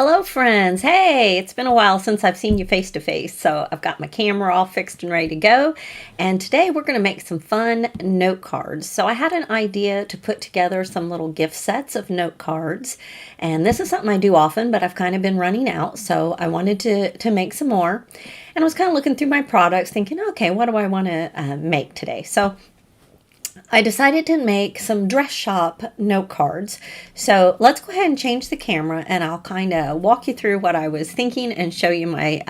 Hello friends. Hey, it's been a while since I've seen you face to face, so I've got my camera all fixed and ready to go. And today we're going to make some fun note cards. So I had an idea to put together some little gift sets of note cards. And this is something I do often, but I've kind of been running out, so I wanted to make some more. And I was kind of looking through my products thinking, okay, what do I want to make today? So I decided to make some dress shop note cards. So let's go ahead and change the camera and I'll kind of walk you through what I was thinking and show you my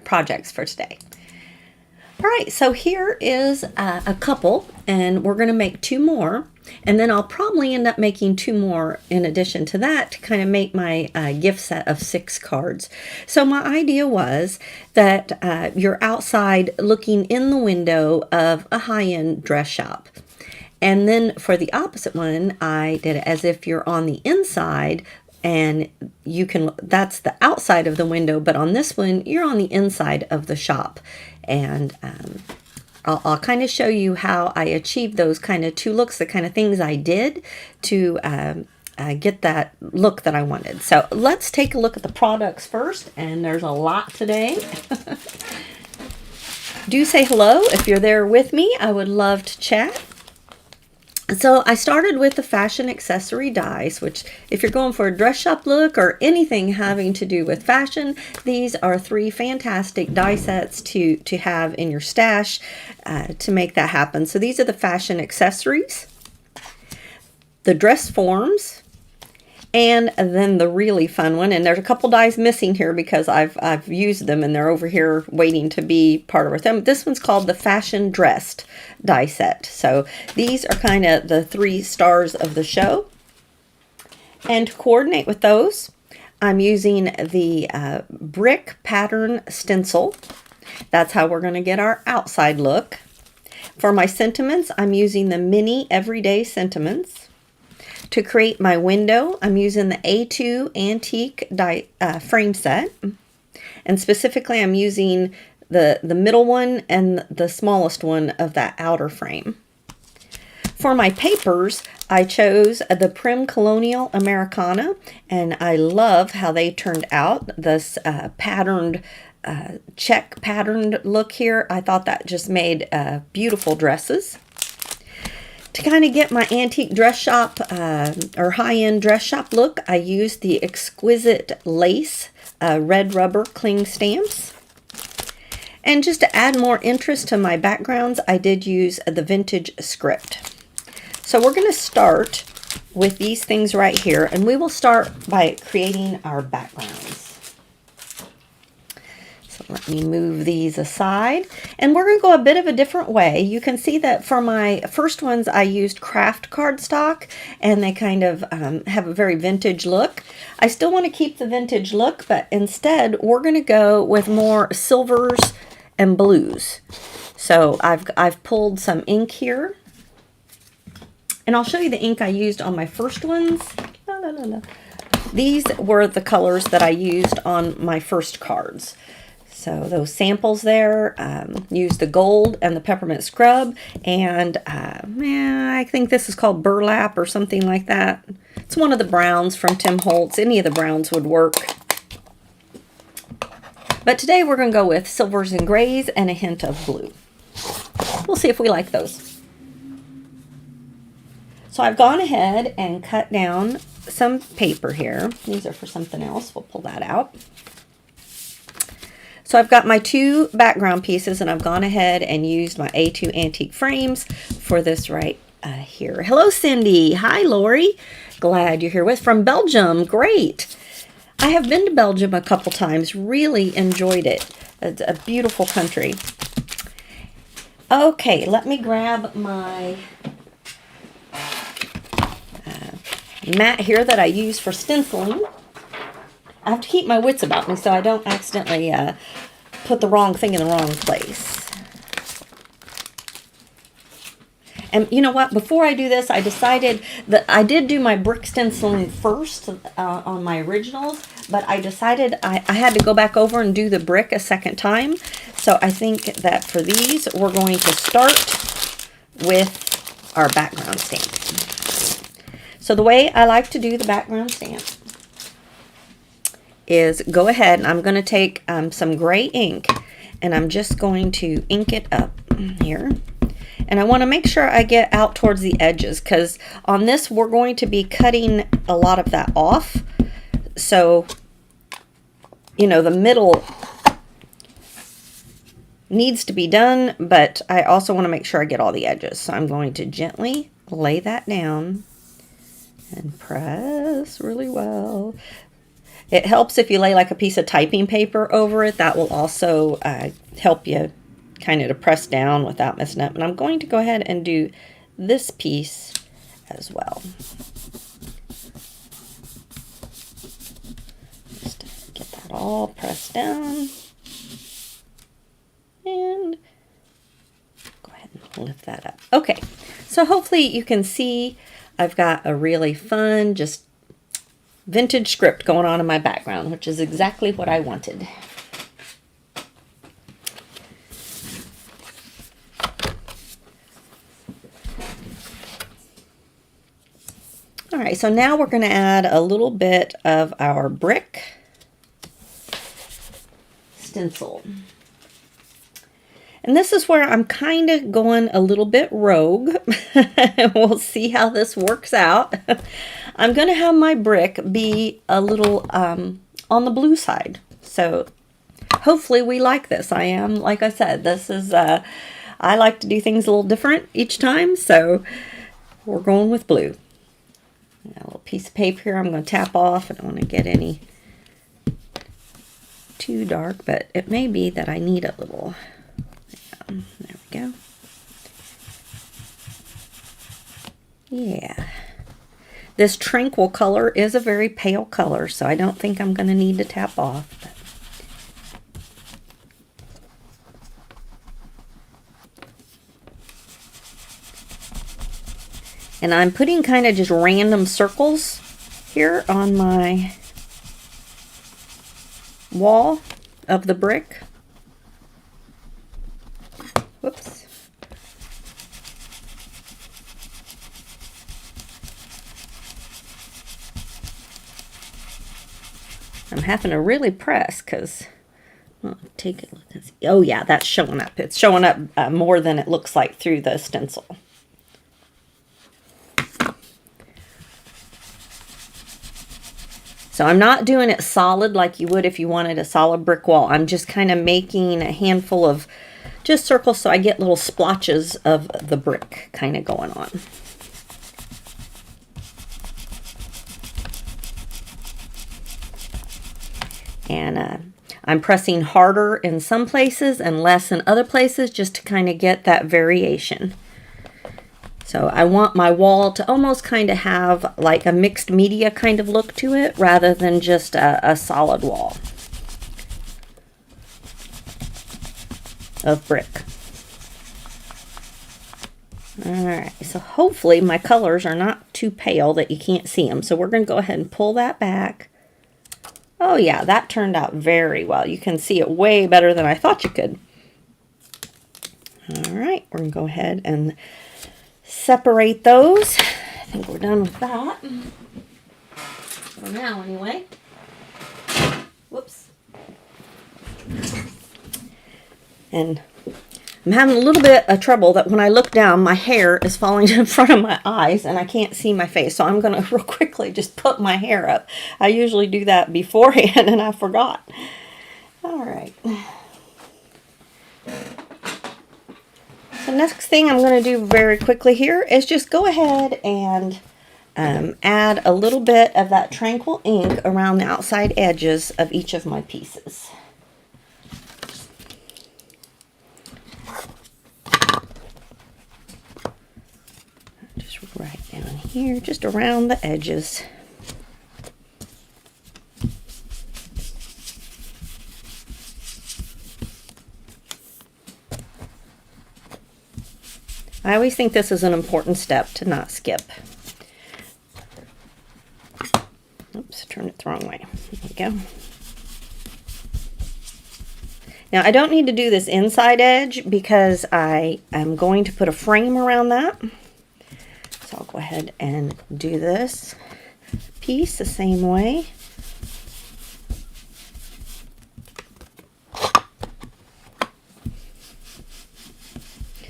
projects for today. All right, so here is a couple and we're going to make two more. And then I'll probably end up making two more in addition to that to kind of make my gift set of 6 cards. So my idea was that you're outside looking in the window of a high-end dress shop. And then for the opposite one, I did it as if you're on the inside and you can, that's the outside of the window, but on this one, you're on the inside of the shop. And I'll kind of show you how I achieved those kind of two looks, the kind of things I did to get that look that I wanted. So let's take a look at the products first, and there's a lot today. Do say hello if you're there with me. I would love to chat. So I started with the fashion accessory dies, which if you're going for a dress shop look or anything having to do with fashion, these are 3 fantastic die sets to have in your stash to make that happen. So these are the fashion accessories, the dress forms, and then the really fun one. And there's a couple dies missing here because I've used them and they're over here waiting to be part of our thing. This one's called the Fashion Dressed die set. So these are kind of the 3 stars of the show. And to coordinate with those, I'm using the brick pattern stencil. That's how we're going to get our outside look. For my sentiments, I'm using the mini everyday sentiments. To create my window, I'm using the A2 antique die, frame set. And specifically, I'm using the middle one and the smallest one of that outer frame. For my papers, I chose the Prim Colonial Americana, and I love how they turned out. This patterned, check patterned look here. I thought that just made beautiful dresses. To kind of get my antique dress shop or high-end dress shop look, I used the exquisite lace red rubber cling stamps. And just to add more interest to my backgrounds, I did use the vintage script. So we're going to start with these things right here, and we will start by creating our backgrounds. So let me move these aside, and we're going to go a bit of a different way. You can see that for my first ones, I used craft cardstock, and they kind of have a very vintage look. I still want to keep the vintage look, but instead we're going to go with more silvers and blues. So I've pulled some ink here, and I'll show you the ink I used on my first ones. These were the colors that I used on my first cards. So those samples there, use the gold and the peppermint scrub, and I think this is called burlap or something like that. It's one of the browns from Tim Holtz. Any of the browns would work. But today we're going to go with silvers and grays and a hint of blue. We'll see if we like those. So I've gone ahead and cut down some paper here. These are for something else. We'll pull that out. So I've got my 2 background pieces, and I've gone ahead and used my A2 antique frames for this right here. Hello, Cindy. Hi, Lori. Glad you're here with from Belgium. Great. I have been to Belgium a couple times. Really enjoyed it. It's a beautiful country. Okay, let me grab my mat here that I use for stenciling. I have to keep my wits about me so I don't accidentally put the wrong thing in the wrong place. And you know what? Before I do this, I decided that I did do my brick stenciling first on my originals, but I decided I had to go back over and do the brick a second time. So I think that for these, we're going to start with our background stamp. So the way I like to do the background stamp is go ahead and I'm going to take some gray ink and I'm just going to ink it up here. And I want to make sure I get out towards the edges, because on this we're going to be cutting a lot of that off. So, you know, the middle needs to be done, but I also want to make sure I get all the edges. So I'm going to gently lay that down and press really well. It helps if you lay like a piece of typing paper over it. That will also help you kind of to press down without messing up. And I'm going to go ahead and do this piece as well. Just get that all pressed down. And go ahead and lift that up. Okay, so hopefully you can see I've got a really fun, just vintage script going on in my background, which is exactly what I wanted. All right, so now we're going to add a little bit of our brick stencil. And this is where I'm kind of going a little bit rogue. We'll see how this works out. I'm going to have my brick be a little on the blue side. So hopefully we like this. I am, like I said, this is, I like to do things a little different each time. So we're going with blue. Got a little piece of paper here I'm going to tap off. I don't want to get any too dark, but it may be that I need a little. There we go. Yeah. This tranquil color is a very pale color, so I don't think I'm going to need to tap off. But. And I'm putting kind of just random circles here on my wall of the brick. Whoops. I'm having to really press because, well, take a look and see. Oh yeah, that's showing up. It's showing up more than it looks like through the stencil. So I'm not doing it solid like you would if you wanted a solid brick wall. I'm just kind of making a handful of just circles so I get little splotches of the brick kind of going on. And I'm pressing harder in some places and less in other places just to kind of get that variation. So I want my wall to almost kind of have like a mixed media kind of look to it rather than just a solid wall of brick. Alright, so hopefully my colors are not too pale that you can't see them. So we're going to go ahead and pull that back. Oh yeah, that turned out very well. You can see it way better than I thought you could. Alright, we're going to go ahead and separate those. I think we're done with that. For now, anyway. Whoops. And I'm having a little bit of trouble that when I look down, my hair is falling in front of my eyes and I can't see my face. So I'm going to real quickly just put my hair up. I usually do that beforehand and I forgot. All right. The next thing I'm going to do very quickly here is just go ahead and add a little bit of that tranquil ink around the outside edges of each of my pieces. Just right down here, just around the edges. I always think this is an important step to not skip. Oops, turned it the wrong way. There we go. Now I don't need to do this inside edge because I am going to put a frame around that. So I'll go ahead and do this piece the same way.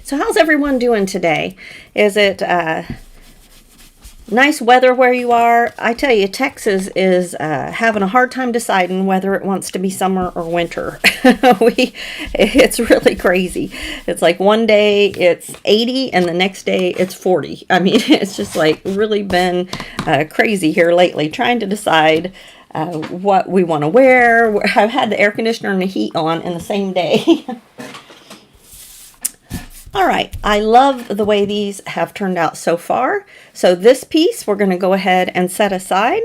So how's everyone doing today? Is it nice weather where you are? I tell you, Texas is having a hard time deciding whether it wants to be summer or winter. It's really crazy. It's like one day it's 80 and the next day it's 40. I mean, it's just like really been crazy here lately, trying to decide what we want to wear. I've had the air conditioner and the heat on in the same day. All right, I love the way these have turned out so far. So this piece we're going to go ahead and set aside,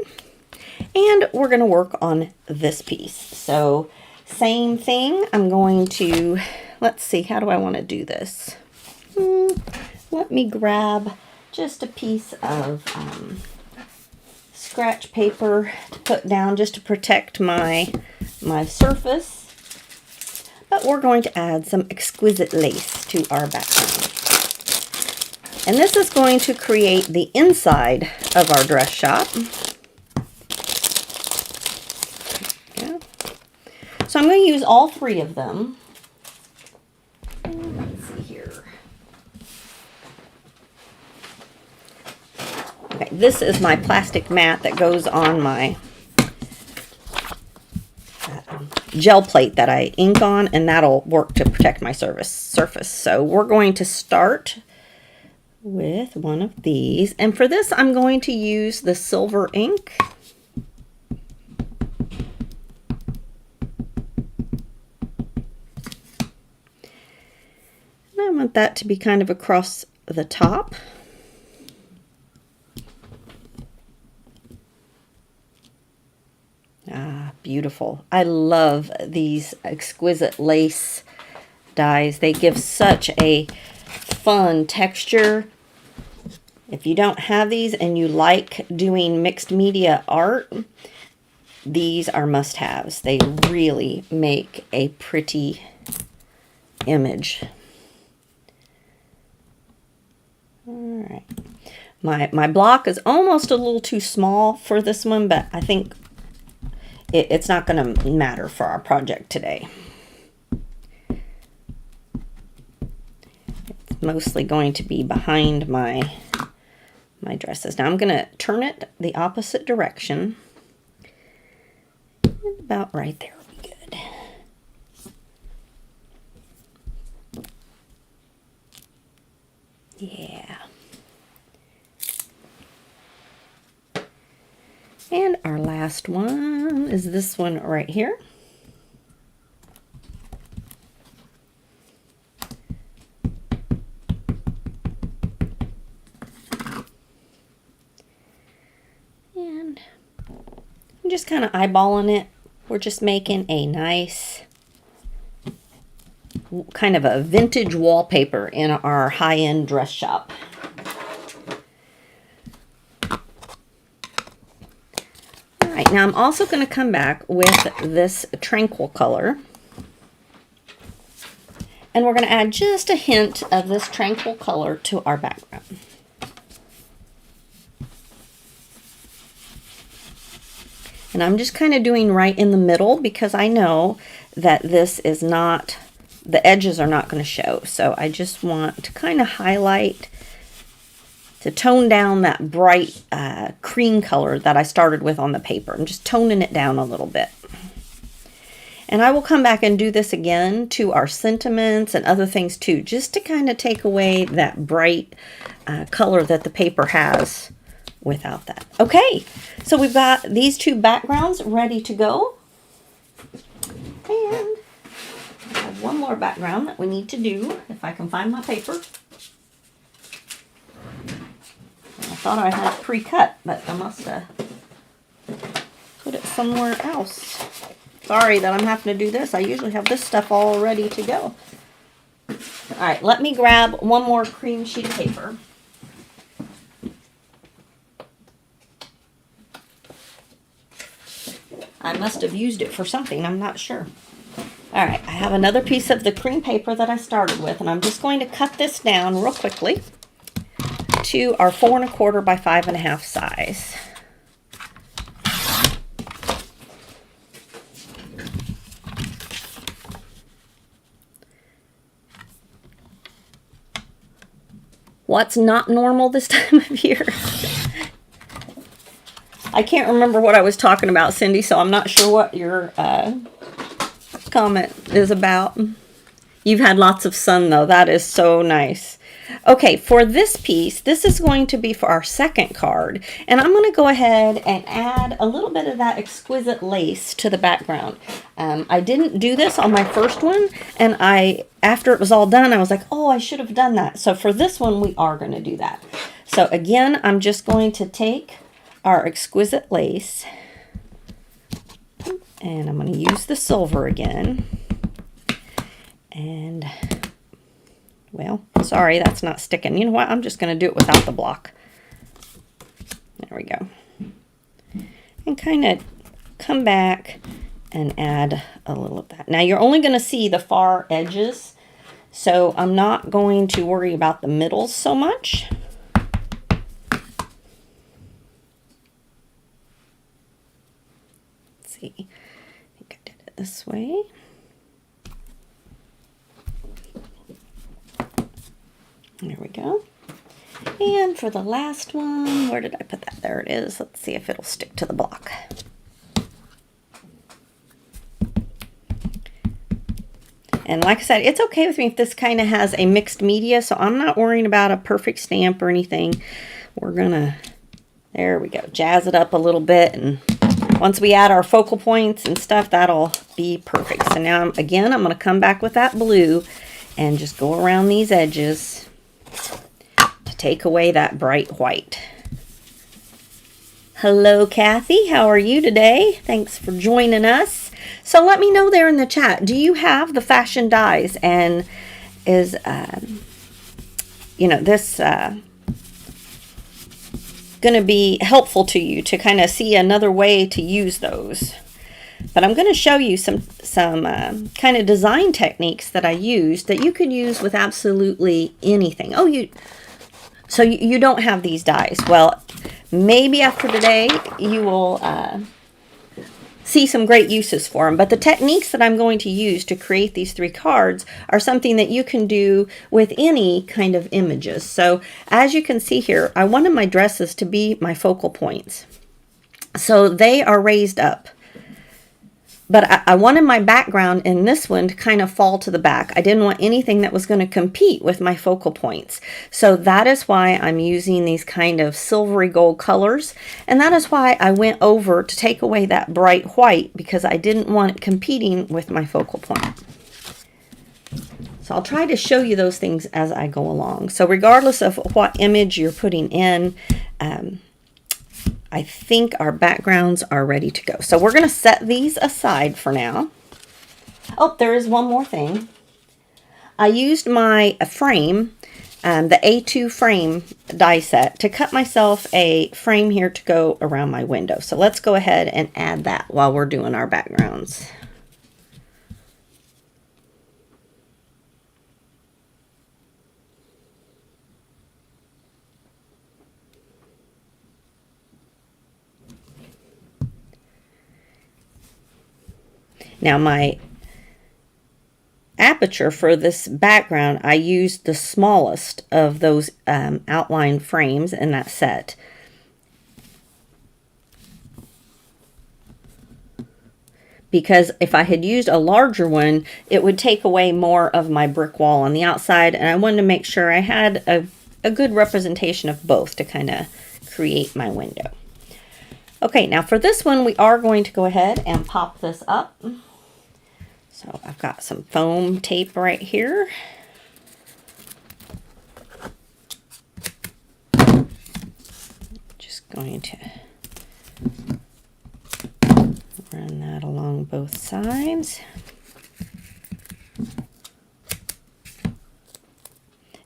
and we're going to work on this piece. So same thing, I'm going to, let's see, how do I want to do this? Let me grab just a piece of scratch paper to put down just to protect my surface. But we're going to add some exquisite lace to our background. And this is going to create the inside of our dress shop. Yeah. So I'm going to use all three of them. And let's see here. Okay, this is my plastic mat that goes on my gel plate that I ink on, and that'll work to protect my surface. So we're going to start with one of these, and for this I'm going to use the silver ink. And I want that to be kind of across the top. Ah, beautiful. I love these exquisite lace dies. They give such a fun texture. If you don't have these and you like doing mixed media art, these are must-haves. They really make a pretty image. All right. My block is almost a little too small for this one, but I think it's not going to matter for our project today. It's mostly going to be behind my dresses. Now I'm going to turn it the opposite direction. About right there will be good. Yeah. And our last one is this one right here. And I'm just kind of eyeballing it. We're just making a nice kind of a vintage wallpaper in our high-end dress shop. Now I'm also going to come back with this tranquil color, and we're going to add just a hint of this tranquil color to our background. And I'm just kind of doing right in the middle because I know that this is not, the edges are not going to show. So I just want to kind of highlight, to tone down that bright cream color that I started with on the paper. I'm just toning it down a little bit. And I will come back and do this again to our sentiments and other things too, just to kind of take away that bright color that the paper has without that. Okay, so we've got these two backgrounds ready to go. And I have one more background that we need to do, if I can find my paper. I thought I had it pre-cut, but I must have put it somewhere else. Sorry that I'm having to do this. I usually have this stuff all ready to go. All right, let me grab one more cream sheet of paper. I must have used it for something. I'm not sure. All right, I have another piece of the cream paper that I started with, and I'm just going to cut this down real quickly to our 4 1/4 by 5 1/2 size. What's not normal this time of year? I can't remember what I was talking about, Cindy, so I'm not sure what your comment is about. You've had lots of sun, though. That is so nice. Okay, for this piece, this is going to be for our second card. And I'm going to go ahead and add a little bit of that exquisite lace to the background. I didn't do this on my first one. And after it was all done, I was like, oh, I should have done that. So for this one, we are going to do that. So again, I'm just going to take our exquisite lace. And I'm going to use the silver again. And, well, sorry, that's not sticking. You know what? I'm just going to do it without the block. There we go. And kind of come back and add a little of that. Now, you're only going to see the far edges, so I'm not going to worry about the middles so much. Let's see. I think I did it this way. There we go. And for the last one, where did I put that? There it is. Let's see if it'll stick to the block. And like I said, it's okay with me if this kind of has a mixed media, so I'm not worrying about a perfect stamp or anything. We're gonna, there we go, jazz it up a little bit, and once we add our focal points and stuff, that'll be perfect. So now, again, I'm gonna come back with that blue and just go around these edges to take away that bright white. Hello, Kathy. How are you today? Thanks for joining us. So let me know there in the chat. Do you have the fashion dies? And is, you know, this going to be helpful to you to kind of see another way to use those? But I'm going to show you some kind of design techniques that I use that you could use with absolutely anything. Oh, so you don't have these dies. Well, maybe after today you will see some great uses for them. But the techniques that I'm going to use to create these 3 cards are something that you can do with any kind of images. So as you can see here, I wanted my dresses to be my focal points. So they are raised up. But I wanted my background in this one to kind of fall to the back. I didn't want anything that was going to compete with my focal points. So that is why I'm using these kind of silvery gold colors. And that is why I went over to take away that bright white, because I didn't want it competing with my focal point. So I'll try to show you those things as I go along. So regardless of what image you're putting in, I think our backgrounds are ready to go. So we're going to set these aside for now. Oh, there is one more thing. I used my frame, the A2 frame die set, to cut myself a frame here to go around my window. So let's go ahead and add that while we're doing our backgrounds. Now my aperture for this background, I used the smallest of those outline frames in that set. Because if I had used a larger one, it would take away more of my brick wall on the outside, and I wanted to make sure I had a good representation of both to kind of create my window. Okay, now for this one, we are going to go ahead and pop this up. So I've got some foam tape right here. Just going to run that along both sides.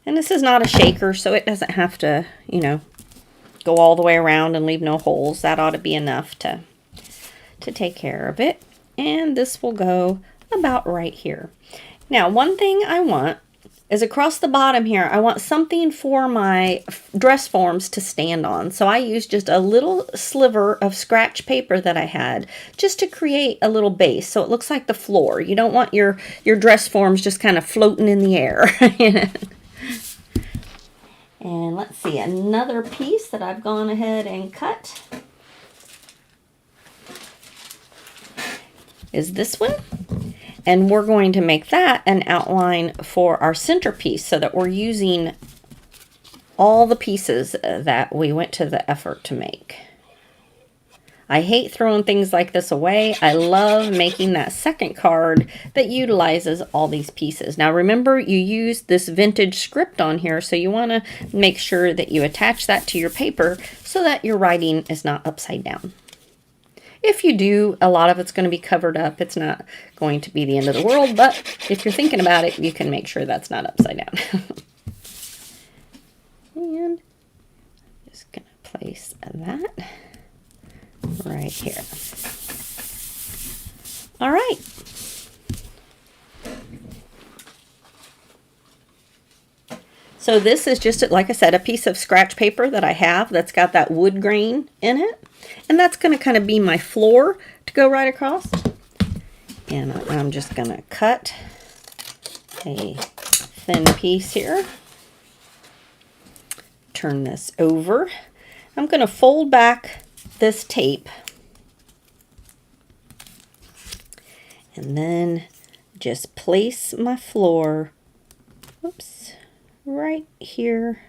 And this is not a shaker, so it doesn't have to, you know, go all the way around and leave no holes. That ought to be enough to take care of it. And this will go about right here. Now, one thing I want is across the bottom here, I want something for my dress forms to stand on. So I used just a little sliver of scratch paper that I had just to create a little base. So it looks like the floor. You don't want your dress forms just kind of floating in the air. And let's see, another piece that I've gone ahead and cut is this one. And we're going to make that an outline for our centerpiece so that we're using all the pieces that we went to the effort to make. I hate throwing things like this away. I love making that second card that utilizes all these pieces. Now remember, you use this vintage script on here, so you want to make sure that you attach that to your paper so that your writing is not upside down. If you do, a lot of it's going to be covered up. It's not going to be the end of the world, but if you're thinking about it, you can make sure that's not upside down. And I'm just going to place that right here. All right. So this is just, like I said, a piece of scratch paper that I have that's got that wood grain in it. And that's going to kind of be my floor to go right across. And I'm just going to cut a thin piece here. Turn this over. I'm going to fold back this tape. And then just place my floor, oops, right here.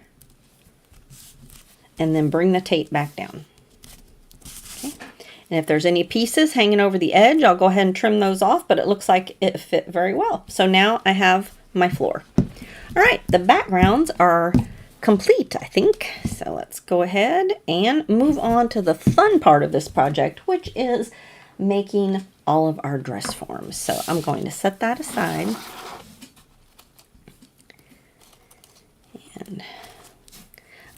And then bring the tape back down. Okay. And if there's any pieces hanging over the edge, I'll go ahead and trim those off, but it looks like it fit very well. So now I have my floor. All right, the backgrounds are complete, I think. So let's go ahead and move on to the fun part of this project, which is making all of our dress forms. So I'm going to set that aside. And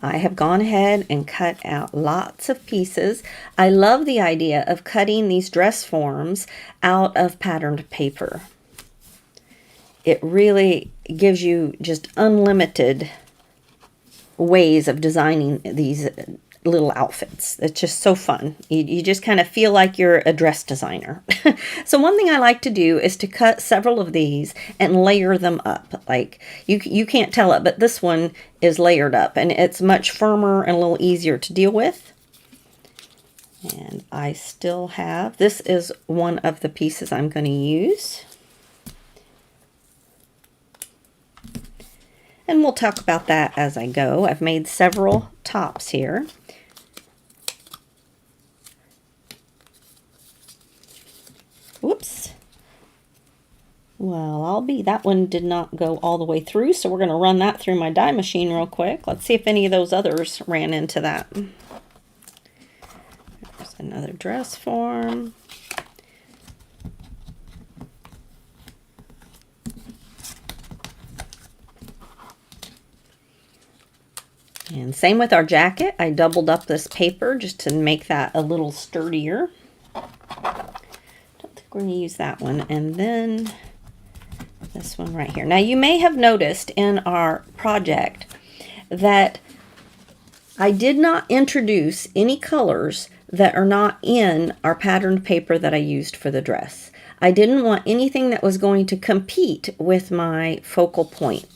I have gone ahead and cut out lots of pieces. I love the idea of cutting these dress forms out of patterned paper. It really gives you just unlimited ways of designing these little outfits. It's just so fun. You just kind of feel like you're a dress designer. So one thing I like to do is to cut several of these and layer them up. Like you can't tell it, but this one is layered up and it's much firmer and a little easier to deal with. And I still have, this is one of the pieces I'm going to use. And we'll talk about that as I go. I've made several tops here. Whoops. Well, that one did not go all the way through, so we're going to run that through my die machine real quick. Let's see if any of those others ran into that. There's another dress form. And same with our jacket. I doubled up this paper just to make that a little sturdier. Don't think we're going to use that one. And then this one right here. Now you may have noticed in our project that I did not introduce any colors that are not in our patterned paper that I used for the dress. I didn't want anything that was going to compete with my focal point.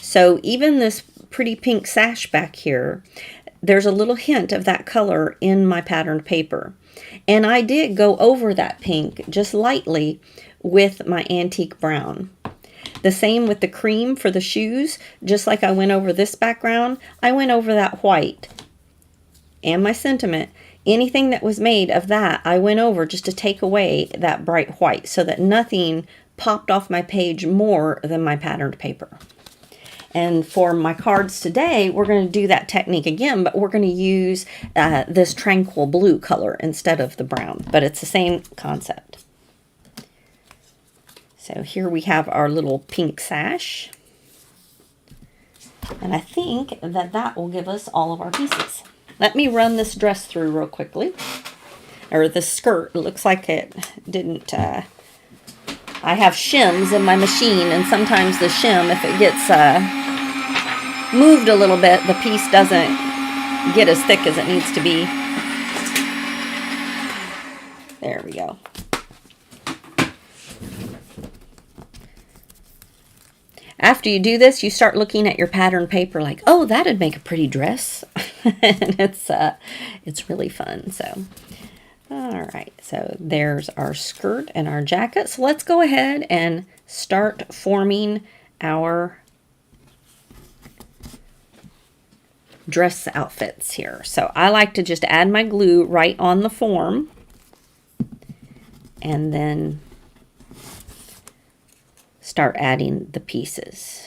So even this pretty pink sash back here, there's a little hint of that color in my patterned paper. And I did go over that pink just lightly with my antique brown. The same with the cream for the shoes. Just like I went over this background, I went over that white. And my sentiment, anything that was made of that, I went over just to take away that bright white so that nothing popped off my page more than my patterned paper. And for my cards today, we're going to do that technique again, but we're going to use this tranquil blue color instead of the brown, but it's the same concept. So here we have our little pink sash. And I think that that will give us all of our pieces. Let me run this dress through real quickly. Or the skirt. It looks like it didn't... I have shims in my machine, and sometimes the shim, if it gets moved a little bit, the piece doesn't get as thick as it needs to be. There we go. After you do this, you start looking at your pattern paper like, oh, that'd make a pretty dress. And it's really fun. So, all right, so there's our skirt and our jacket. So let's go ahead and start forming our dress outfits here. So I like to just add my glue right on the form and then start adding the pieces.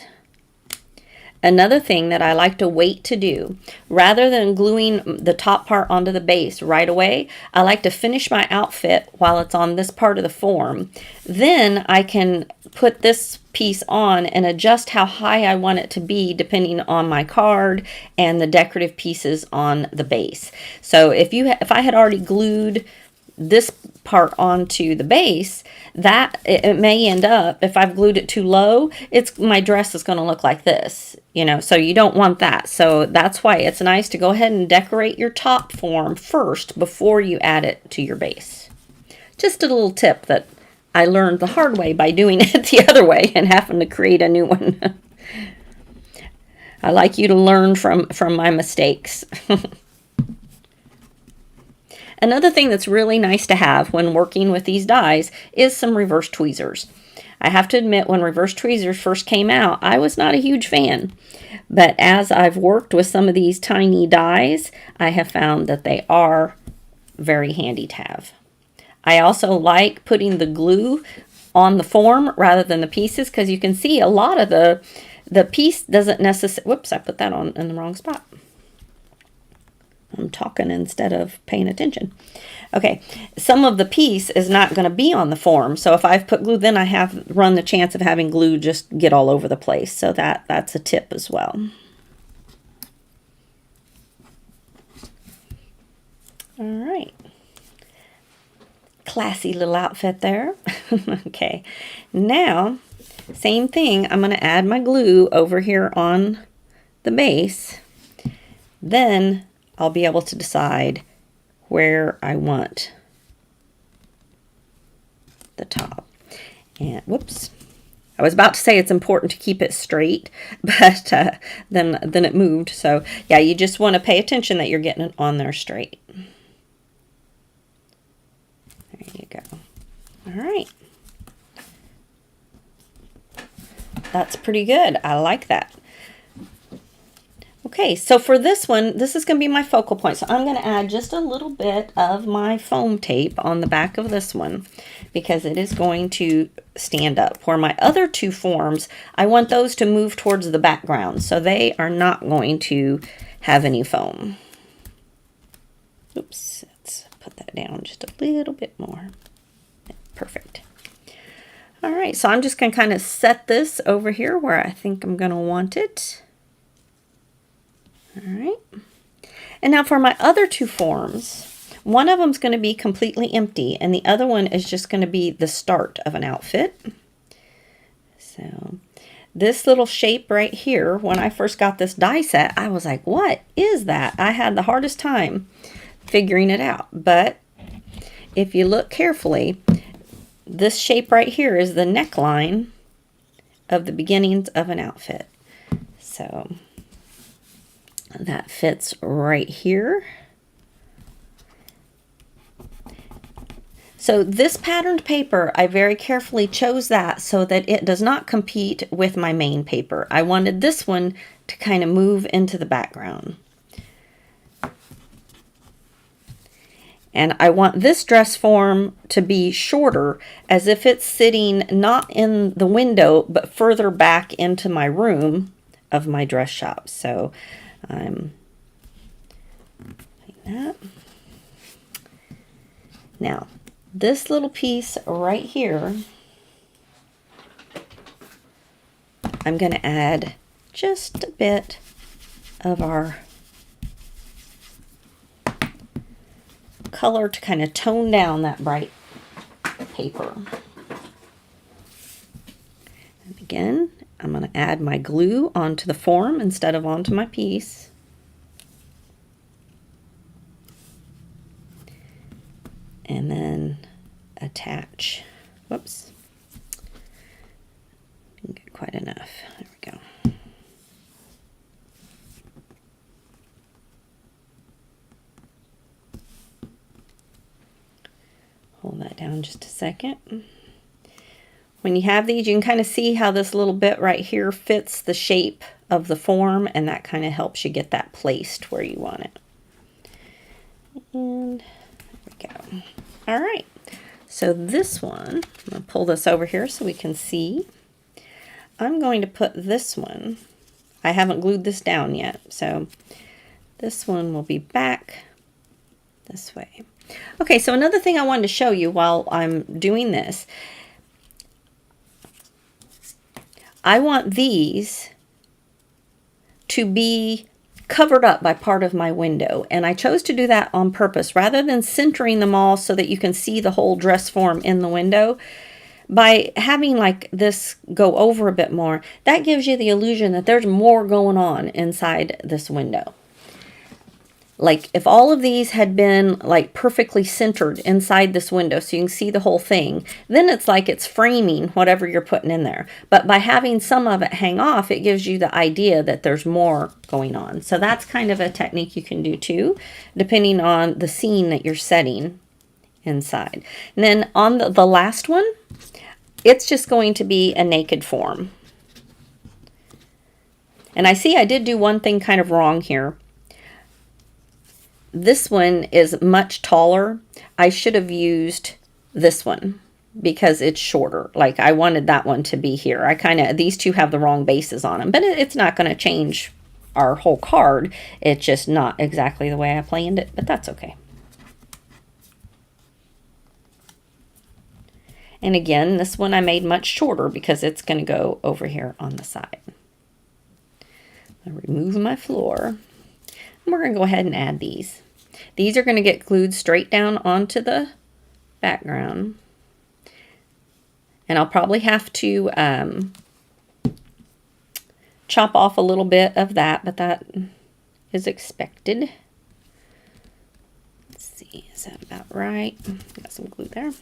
Another thing that I like to wait to do, rather than gluing the top part onto the base right away, I like to finish my outfit while it's on this part of the form. Then I can put this piece on and adjust how high I want it to be depending on my card and the decorative pieces on the base. So if I had already glued this part onto the base, that it may end up, if I've glued it too low, my dress is going to look like this, you know, so you don't want that. So that's why it's nice to go ahead and decorate your top form first before you add it to your base. Just a little tip that I learned the hard way by doing it the other way and having to create a new one. I like you to learn from my mistakes. Another thing that's really nice to have when working with these dies is some reverse tweezers. I have to admit, when reverse tweezers first came out, I was not a huge fan. But as I've worked with some of these tiny dies, I have found that they are very handy to have. I also like putting the glue on the form rather than the pieces, because you can see a lot of the piece doesn't necessarily... Whoops, I put that on in the wrong spot. I'm talking instead of paying attention. Okay, some of the piece is not going to be on the form. So if I've put glue, then I have run the chance of having glue just get all over the place. So that's a tip as well. All right. Classy little outfit there. Okay, now, same thing. I'm going to add my glue over here on the base. Then I'll be able to decide where I want the top. And whoops, I was about to say it's important to keep it straight, but then it moved. So yeah, you just want to pay attention that you're getting it on there straight. There you go. All right. That's pretty good. I like that. Okay, so for this one, this is going to be my focal point. So I'm going to add just a little bit of my foam tape on the back of this one because it is going to stand up. For my other two forms, I want those to move towards the background, so they are not going to have any foam. Oops, let's put that down just a little bit more. Perfect. All right, so I'm just going to kind of set this over here where I think I'm going to want it. All right, and now for my other two forms, one of them is going to be completely empty and the other one is just going to be the start of an outfit. So this little shape right here, when I first got this die set, I was like, what is that? I had the hardest time figuring it out. But if you look carefully, this shape right here is the neckline of the beginnings of an outfit. So that fits right here. So this patterned paper, I very carefully chose that so that it does not compete with my main paper. I wanted this one to kind of move into the background. And I want this dress form to be shorter, as if it's sitting not in the window, but further back into my room of my dress shop. So I'm like that. Now, this little piece right here, I'm going to add just a bit of our color to kind of tone down that bright paper. And again, I'm going to add my glue onto the form instead of onto my piece. And then attach. Whoops. Didn't get quite enough. There on just a second. When you have these, you can kind of see how this little bit right here fits the shape of the form, and that kind of helps you get that placed where you want it. And there we go. All right, so this one, I'm going to pull this over here so we can see. I'm going to put this one, I haven't glued this down yet, so this one will be back this way. Okay, so another thing I wanted to show you while I'm doing this, I want these to be covered up by part of my window, and I chose to do that on purpose rather than centering them all so that you can see the whole dress form in the window. By having like this go over a bit more, that gives you the illusion that there's more going on inside this window. Like if all of these had been like perfectly centered inside this window so you can see the whole thing, then it's like it's framing whatever you're putting in there. But by having some of it hang off, it gives you the idea that there's more going on. So that's kind of a technique you can do too, depending on the scene that you're setting inside. And then on the last one, it's just going to be a naked form. And I see I did do one thing kind of wrong here. This one is much taller. I should have used this one because it's shorter. Like I wanted that one to be here. These two have the wrong bases on them, but it's not going to change our whole card. It's just not exactly the way I planned it, but that's okay. And again, this one I made much shorter because it's going to go over here on the side. I'll remove my floor. And we're going to go ahead and add these. These are going to get glued straight down onto the background. And I'll probably have to chop off a little bit of that, but that is expected. Let's see, is that about right? Got some glue there.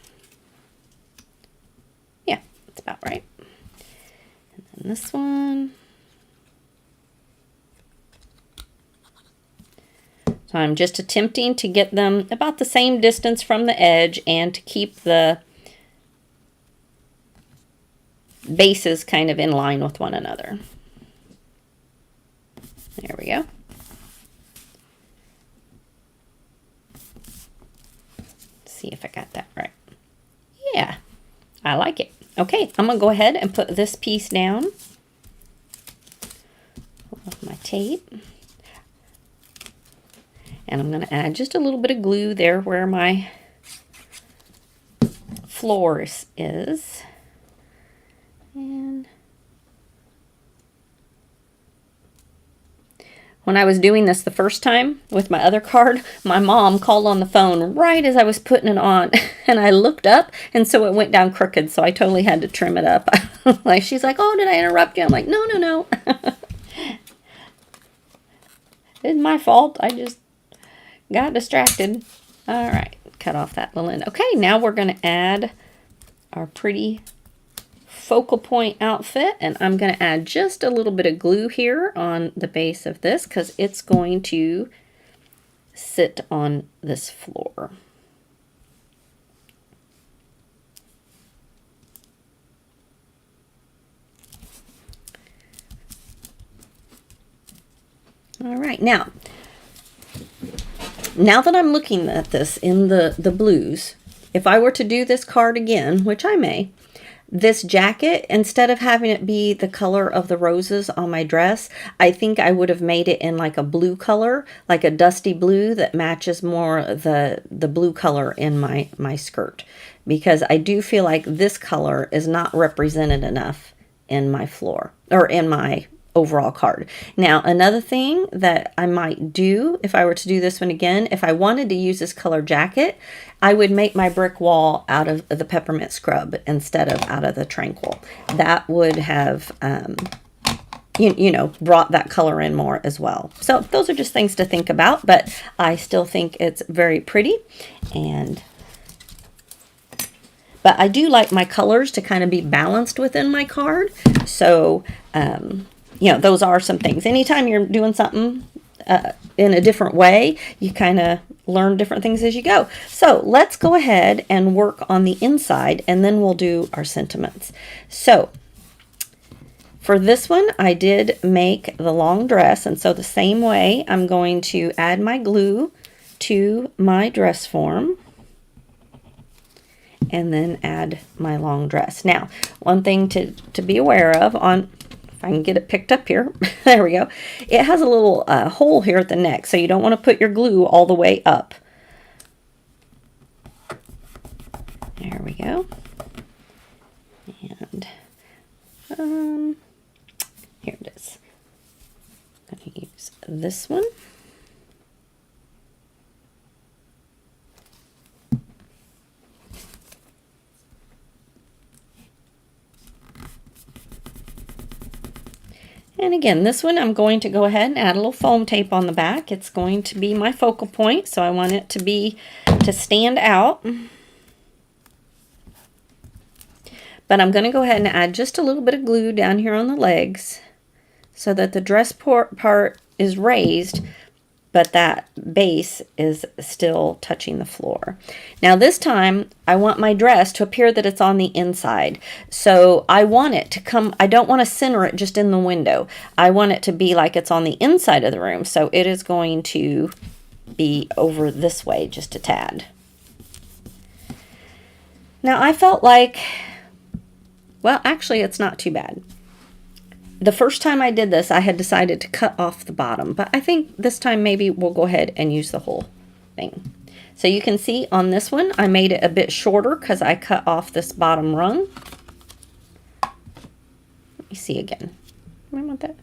Yeah, that's about right. And then this one. So I'm just attempting to get them about the same distance from the edge and to keep the bases kind of in line with one another. There we go. Let's see if I got that right. Yeah, I like it. Okay, I'm going to go ahead and put this piece down. Pull off my tape. And I'm going to add just a little bit of glue there where my floor is. And when I was doing this the first time with my other card, my mom called on the phone right as I was putting it on. And I looked up, and so it went down crooked, so I totally had to trim it up. Like, she's like, "Oh, did I interrupt you?" I'm like, "No, no, no." It's my fault. I just got distracted. All right, cut off that little end. Okay, now we're going to add our pretty focal point outfit, and I'm going to add just a little bit of glue here on the base of this because it's going to sit on this floor. All right, now that I'm looking at this in the blues, if I were to do this card again, which I may, this jacket, instead of having it be the color of the roses on my dress, I think I would have made it in like a blue color, like a dusty blue that matches more the blue color in my skirt. Because I do feel like this color is not represented enough in my floor, or in my overall card. Now, another thing that I might do if I were to do this one again, if I wanted to use this color jacket, I would make my brick wall out of the peppermint scrub instead of out of the tranquil. That would have, you know, brought that color in more as well. So those are just things to think about, but I still think it's very pretty. But I do like my colors to kind of be balanced within my card. So, you know, those are some things. Anytime you're doing something in a different way, you kind of learn different things as you go. So let's go ahead and work on the inside, and then we'll do our sentiments. So for this one, I did make the long dress, and so the same way, I'm going to add my glue to my dress form and then add my long dress. Now, one thing to be aware of, on if I can get it picked up here, there we go. It has a little hole here at the neck, so you don't want to put your glue all the way up. There we go. And here it is. I'm going to use this one. And again, this one I'm going to go ahead and add a little foam tape on the back. It's going to be my focal point, so I want it to stand out. But I'm going to go ahead and add just a little bit of glue down here on the legs so that the dress part is raised, but that base is still touching the floor. Now this time, I want my dress to appear that it's on the inside. So I want it to come, I don't want to center it just in the window. I want it to be like it's on the inside of the room. So it is going to be over this way just a tad. Now I felt like, well, actually it's not too bad. The first time I did this, I had decided to cut off the bottom, but I think this time maybe we'll go ahead and use the whole thing. So you can see on this one, I made it a bit shorter because I cut off this bottom rung. Let me see again. I want that.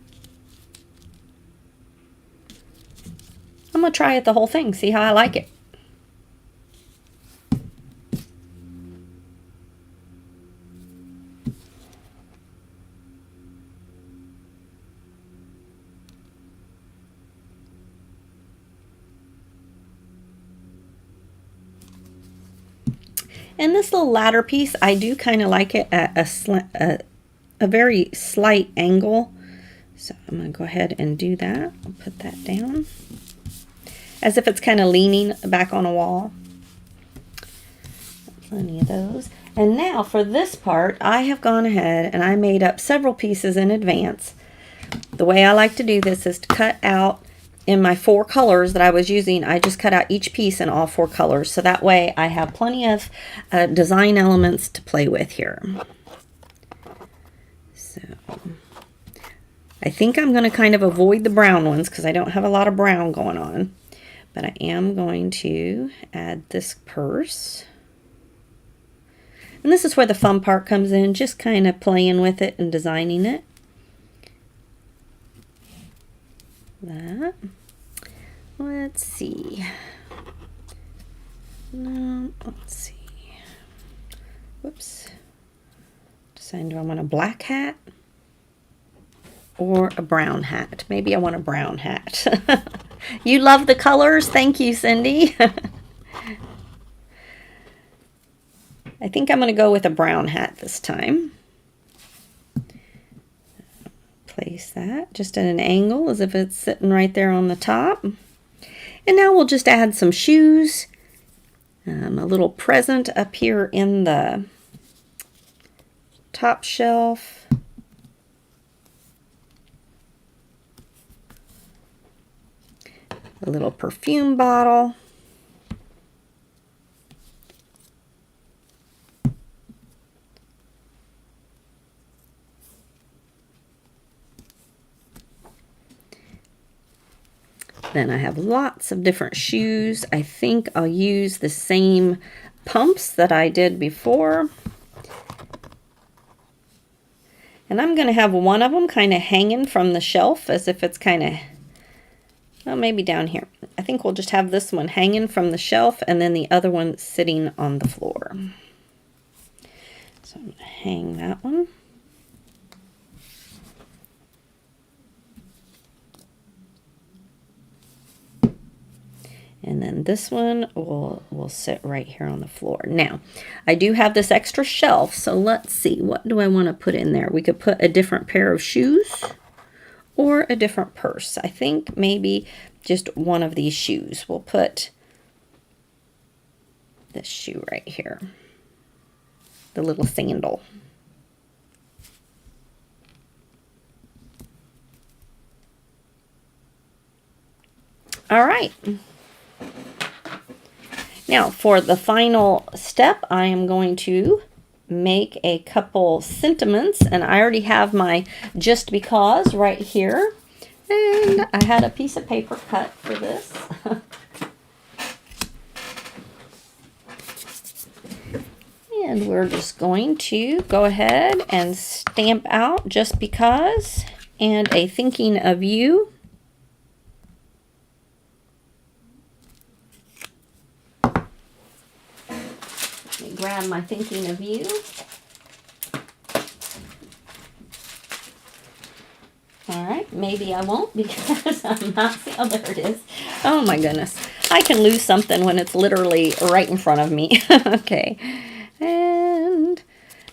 I'm going to try it the whole thing, see how I like it. And this little ladder piece, I do kind of like it at a very slight angle. So I'm going to go ahead and do that. I'll put that down as if it's kind of leaning back on a wall. Plenty of those. And now for this part, I have gone ahead and I made up several pieces in advance. The way I like to do this is to cut out in my 4 colors that I was using. I just cut out each piece in all 4 colors, so that way I have plenty of design elements to play with here. So I think I'm going to kind of avoid the brown ones because I don't have a lot of brown going on, but I am going to add this purse. And this is where the fun part comes in, just kind of playing with it and designing it. That. Let's see. No, let's see. Whoops. Deciding, do I want a black hat or a brown hat? Maybe I want a brown hat. You love the colors. Thank you, Cindy. I think I'm going to go with a brown hat this time. Place that just at an angle as if it's sitting right there on the top. And now we'll just add some shoes, a little present up here in the top shelf. A little perfume bottle. Then I have lots of different shoes. I think I'll use the same pumps that I did before. And I'm going to have one of them kind of hanging from the shelf as if it's kind of, well, maybe down here. I think we'll just have this one hanging from the shelf and then the other one sitting on the floor. So I'm going to hang that one. And then this one will sit right here on the floor. Now, I do have this extra shelf, so let's see. What do I want to put in there? We could put a different pair of shoes or a different purse. I think maybe just one of these shoes. We'll put this shoe right here. The little sandal. All right. Now for the final step, I am going to make a couple sentiments, and I already have my just because right here, and I had a piece of paper cut for this. And we're just going to go ahead and stamp out just because and a thinking of you. Let me grab my thinking of you. All right, maybe I won't because I'm not, oh, there it is. Oh my goodness. I can lose something when it's literally right in front of me. Okay. And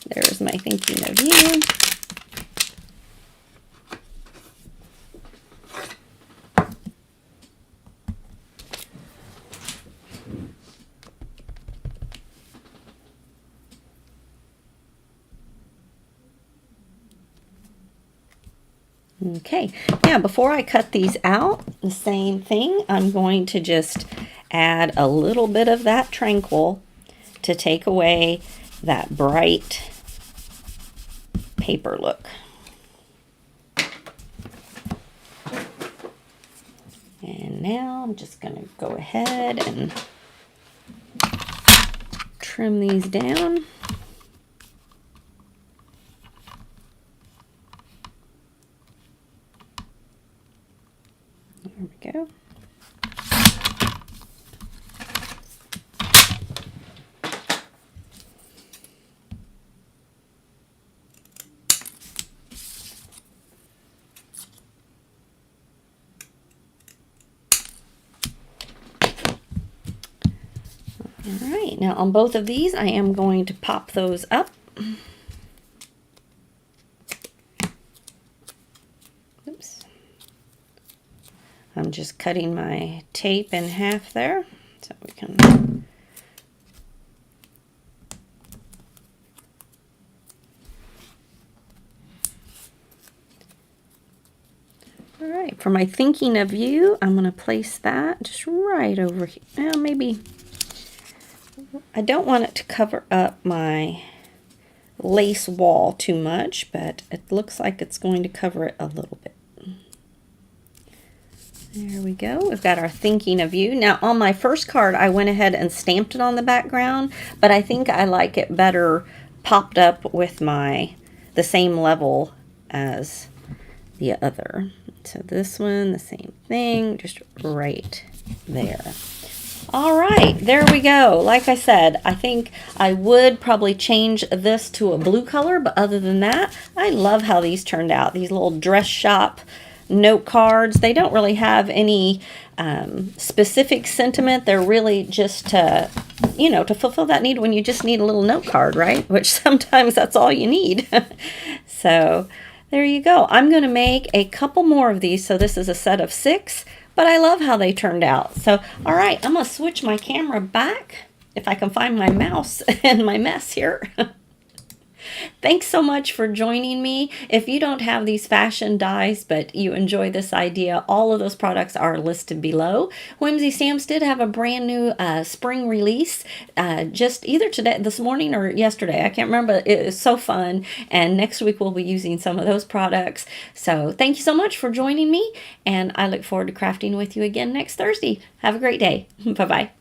there's my thinking of you. Okay, now before I cut these out, the same thing, I'm going to just add a little bit of that Tranquil to take away that bright paper look. And now I'm just going to go ahead and trim these down. There we go. All right, now on both of these, I am going to pop those up. Oops. I'm just cutting my tape in half there so we can. All right, for my thinking of you, I'm going to place that just right over here. Well, maybe I don't want it to cover up my lace wall too much, but it looks like it's going to cover it a little bit. There we go. We've got our thinking of you. Now on my first card, I went ahead and stamped it on the background, but I think I like it better popped up with the same level as the other. So this one, the same thing, just right there. All right, there we go. Like I said, I think I would probably change this to a blue color, but other than that, I love how these turned out. These little Dress Shop note cards, they don't really have any specific sentiment. They're really just to, you know, to fulfill that need when you just need a little note card, right? Which sometimes that's all you need. So there you go. I'm going to make a couple more of these. So this is a set of 6. But I love how they turned out. So, all right, I'm going to switch my camera back if I can find my mouse and my mess here. Thanks so much for joining me. If you don't have these fashion dies, but you enjoy this idea, all of those products are listed below. Whimsy Stamps did have a brand new spring release just either this morning or yesterday. I can't remember. It was so fun. And next week we'll be using some of those products. So thank you so much for joining me. And I look forward to crafting with you again next Thursday. Have a great day. Bye-bye.